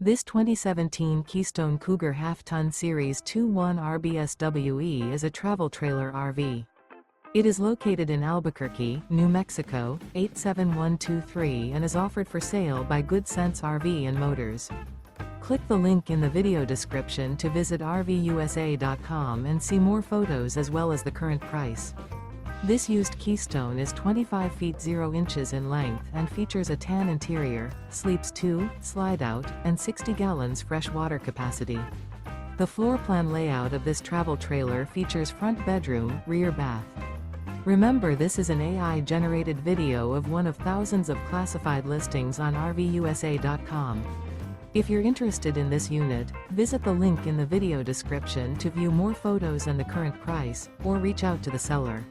This 2017 Keystone Cougar Half-Ton Series 2.1 RBSWE is a travel trailer RV. It is located in Albuquerque, New Mexico, 87123 and is offered for sale by Good Sense RV and Motors. Click the link in the video description to visit RVUSA.com and see more photos as well as the current price. This used Keystone is 25 feet 0 inches in length and features a tan interior, sleeps 2, slide-out, and 60 gallons fresh water capacity. The floor plan layout of this travel trailer features front bedroom, rear bath. Remember, this is an AI-generated video of one of thousands of classified listings on RVUSA.com. If you're interested in this unit, visit the link in the video description to view more photos and the current price, or reach out to the seller.